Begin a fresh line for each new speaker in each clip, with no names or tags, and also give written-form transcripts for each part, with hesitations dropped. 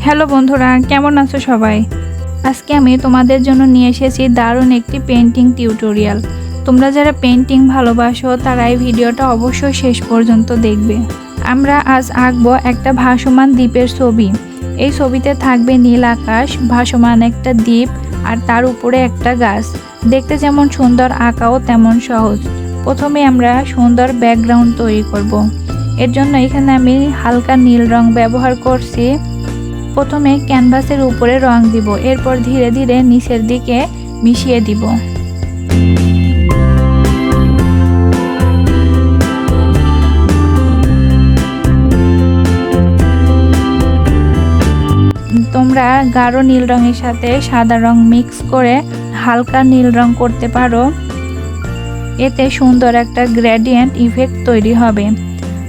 Hello বন্ধুরা, কেমন আছো সবাই? আজকে আমি তোমাদের জন্য নিয়ে এসেছি দারুণ একটি পেন্টিং টিউটোরিয়াল। তোমরা যারা পেন্টিং ভালোবাসো তারা এই ভিডিওটা অবশ্যই শেষ পর্যন্ত দেখবে। আমরা আজ আঁকবো একটা ভাসমান দ্বীপের ছবি। এই ছবিতে থাকবে নীল আকাশ, ভাসমান একটা দ্বীপ আর তার উপরে একটা গাছ। দেখতে যেমন সুন্দর, আঁকাও তেমন সহজ। প্রথমে আমরা সুন্দর ব্যাকগ্রাউন্ড তৈরি করব। এর জন্য এখানে আমি হালকা নীল রং ব্যবহার করছি। প্রথমে ক্যানভাসের উপরে রং দিব, এরপর ধীরে ধীরে নিচের দিকে মিশিয়ে দিব। তোমরা গাঢ় নীল রঙের সাথে সাদা রং মিক্স করে হালকা নীল রং করতে পারো, এতে সুন্দর একটা গ্রেডিয়েন্ট ইফেক্ট তৈরি হবে।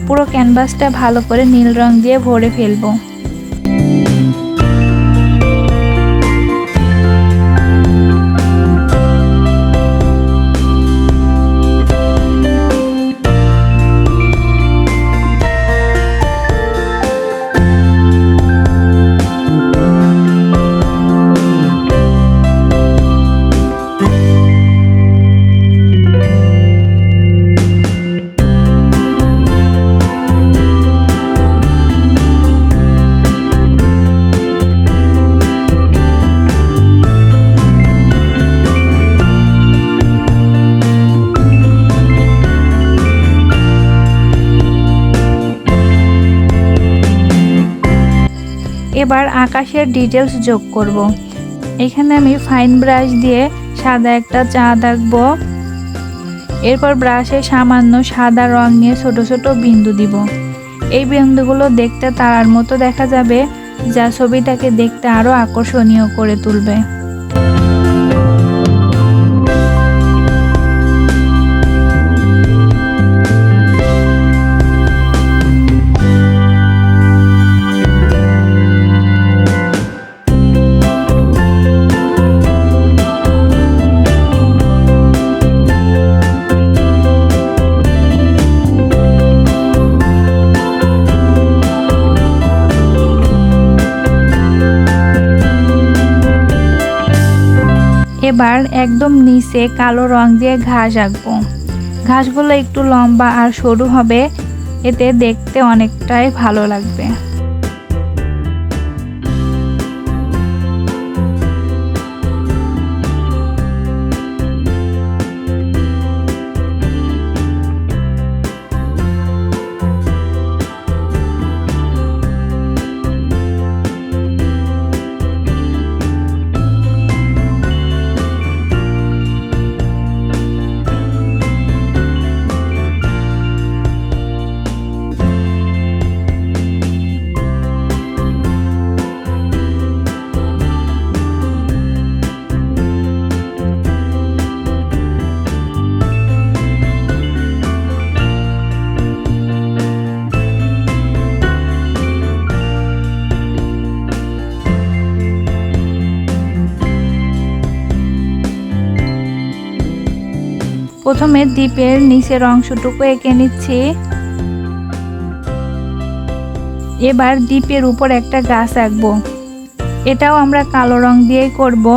পুরো ক্যানভাসটা ভালো করে নীল রং দিয়ে ভরে ফেলবো। এবার আকাশের ডিটেলস যোগ করব। এখানে আমি ফাইন ব্রাশ দিয়ে সাদা একটা চাঁদ আঁকবো। এরপর ব্রাশে সামান্য সাদা রং নিয়ে ছোট ছোট বিন্দু দিব। এই বিন্দুগুলো দেখতে তারার মতো দেখা যাবে, যা ছবিটাকে দেখতে আরো আকর্ষণীয় করে তুলবে। এবার একদম নিচে কালো রং দিয়ে ঘাস আঁকবো। ঘাসগুলো একটু লম্বা আর সরু হবে, এতে দেখতে অনেকটাই ভালো লাগবে। প্রথমে দ্বীপের নিচের অংশটুকু এঁকে নিচ্ছি। এবার দ্বীপের উপর একটা গাছ আঁকবো। এটাও আমরা কালো রং দিয়েই করব।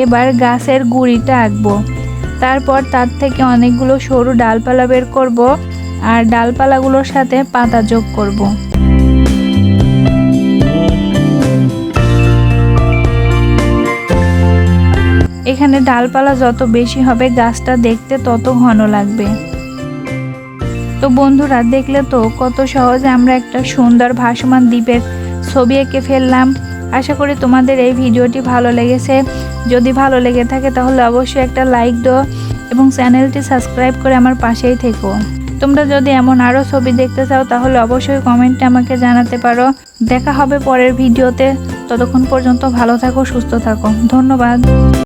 এবার গাছের গুঁড়িটা আঁকবো। তারপর তার থেকে অনেকগুলো সরু ডালপালা বের করব আর ডালপালাগুলোর সাথে পাতা যোগ করব। এখানে ডালপালা যত বেশি হবে গাছটা দেখতে তত ঘন লাগবে। তো বন্ধুরা, দেখলে তো কত সহজে আমরা একটা সুন্দর ভাসমান দ্বীপের ছবি এঁকে ফেললাম। আশা করি তোমাদের এই ভিডিওটি ভালো লেগেছে। যদি ভালো লেগে থাকে তাহলে অবশ্যই একটা লাইক দাও এবং চ্যানেলটি সাবস্ক্রাইব করে আমার পাশেই থেকো। তোমরা যদি এমন আরও ছবি দেখতে চাও তাহলে অবশ্যই কমেন্টে আমাকে জানাতে পারো। দেখা হবে পরের ভিডিওতে। ততক্ষণ পর্যন্ত ভালো থাকো, সুস্থ থাকো। ধন্যবাদ।